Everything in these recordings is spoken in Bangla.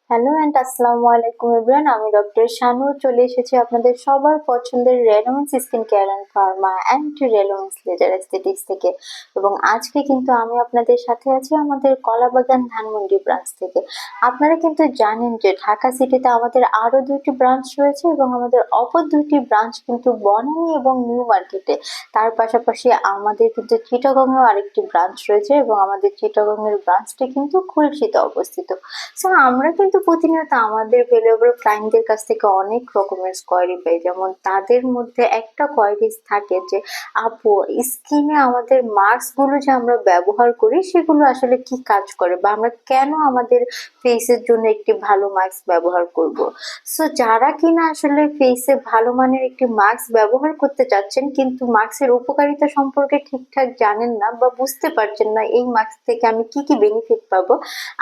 হ্যালো অ্যান্ড আসসালামু আলাইকুম এভরিওয়ান, আমি ডক্টর শানু চলে এসেছি আপনাদের সবার পছন্দের রেলোমেন্স skin care and pharma and রেলোমেন্স লেজার এস্থেটিক্স থেকে। এবং আজকে কিন্তু আমি আপনাদের সাথে আছি আমাদের কলাবাগান ধানমন্ডি ব্রাঞ্চ থেকে। আপনারা কিন্তু জানেন যে ঢাকা সিটিতে আমাদের আরো 2টি ব্রাঞ্চ রয়েছে এবং আমাদের অপর 2টি ব্রাঞ্চ কিন্তু বনানী এবং নিউ মার্কেটে। তার পাশাপাশি আমাদের কিন্তু চিটাগংয়েও আরেকটি ব্রাঞ্চ রয়েছে এবং আমাদের চিটাগংয়ের ব্রাঞ্চটি কিন্তু খুলশীতে অবস্থিত। সো আমরা কিন্তু প্রতিনিয়ত আমাদের ভ্যালুয়েবল ক্লায়েন্টদের কাছ থেকে অনেক রকমের কোয়েরি পাই, যেমন তাদের মধ্যে একটা কোয়েরিজ থাকে যে আপু, স্কিনে আমাদের মাস্ক গুলো যে আমরা ব্যবহার করি সেগুলো আসলে কি কাজ করে, বা আমরা কেন আমাদের ফেসের জন্য একটি ভালো মাস্ক ব্যবহার করব। সো যারা কিনা আসলে ফেসে ভালো মানের একটি মাস্ক ব্যবহার করতে চাচ্ছেন কিন্তু মাস্কের উপকারিতা সম্পর্কে ঠিকঠাক জানেন না বা বুঝতে পারছেন না এই মাস্ক থেকে আমি কি কি বেনিফিট পাবো,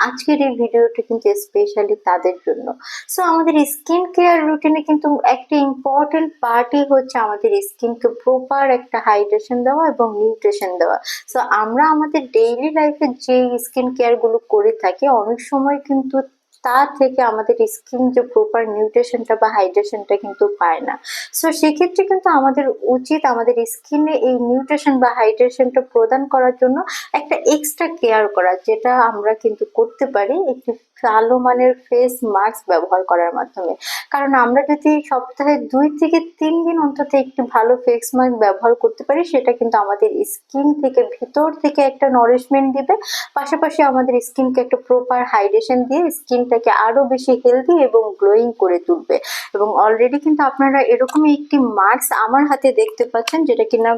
আজকের এই ভিডিওটা কিন্তু স্পেশালি তাদের জন্য। সো আমাদের স্কিন কেয়ার রুটিনে কিন্তু একটা ইম্পর্টেন্ট পার্টই হচ্ছে আমাদের স্কিনকে প্রপার একটা হাইড্রেশন দেওয়া এবং নিউট্রিশন দেওয়া। সো আমরা আমাদের ডেইলি লাইফে যে স্কিন কেয়ার গুলো করে থাকি অনেক সময় কিন্তু তার থেকে আমাদের স্কিন যে প্রপার নিউট্রিশনটা বা হাইড্রেশনটা কিন্তু পায় না। সো সেক্ষেত্রে কিন্তু আমাদের উচিত আমাদের স্কিনে এই নিউট্রিশন বা হাইড্রেশনটা প্রদান করার জন্য একটা এক্সট্রা কেয়ার করা, যেটা আমরা কিন্তু করতে পারি একটি ভালো মানের ফেস মাস্ক ব্যবহার করার মাধ্যমে। কারণ আমরা যদি সপ্তাহে 2 থেকে 3 দিন অন্তত একটি ভালো ফেস মাস্ক ব্যবহার করতে পারি, সেটা কিন্তু আমাদের স্কিন থেকে ভিতর থেকে একটা নারিশমেন্ট দিবে, পাশাপাশি আমাদের স্কিনকে একটা প্রপার হাইড্রেশন দিয়ে স্কিনটাকে আরো বেশি হেলদি এবং গ্লোয়িং করে তুলবে। এবং অলরেডি কিন্তু আপনারা এরকমই একটি মাস্ক আমার হাতে দেখতে পাচ্ছেন, যেটা কিনা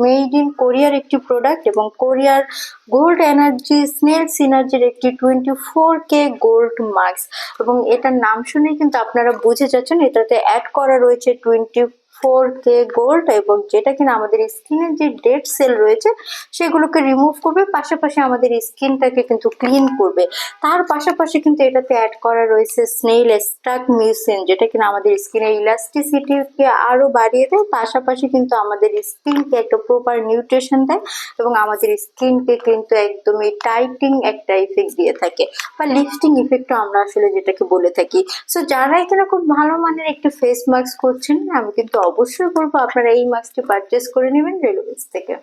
মেড ইন কোরিয়ার একটি প্রোডাক্ট এবং কোরিয়ার গোল্ড এনার্জি স্নেল সিনার্জির একটি 24K গোল্ড মাস্ক। এবং এটার নাম শুনে কিন্তু আপনারা বুঝে যাচ্ছেন এটাতে অ্যাড করা রয়েছে 24K গোল্ড, এবং যেটা কিনা আমাদের স্কিনের যে ডেড সেল রয়েছে সেগুলোকে রিমুভ করবে, পাশাপাশি আমাদের স্কিনটাকে কিন্তু ক্লিন করবে। তার পাশাপাশি কিন্তু এটাতে অ্যাড করা রয়েছে স্নেল এক্সট্রাক্ট মিউসিন, যেটা কিনা আমাদের স্কিনের ইলাস্টিসিটিকে আরো বাড়িয়ে দেয়, পাশাপাশি কিন্তু আমাদের স্কিনকে একটা প্রপার নিউট্রিশন দেয় এবং আমাদের স্কিনকে কিন্তু একদমই টাইটিং একটা ইফেক্ট দিয়ে থাকে, বা লিফটিং ইফেক্টও আমরা আসলে যেটাকে বলে থাকি। সো যারা এখানে খুব ভালো মানের একটি ফেস মাস্ক করছেন, আমি কিন্তু অবশ্যই বলবো আপনারা এই মাস্কটি পারচেস করে নেবেন রেলোভেন্স থেকে।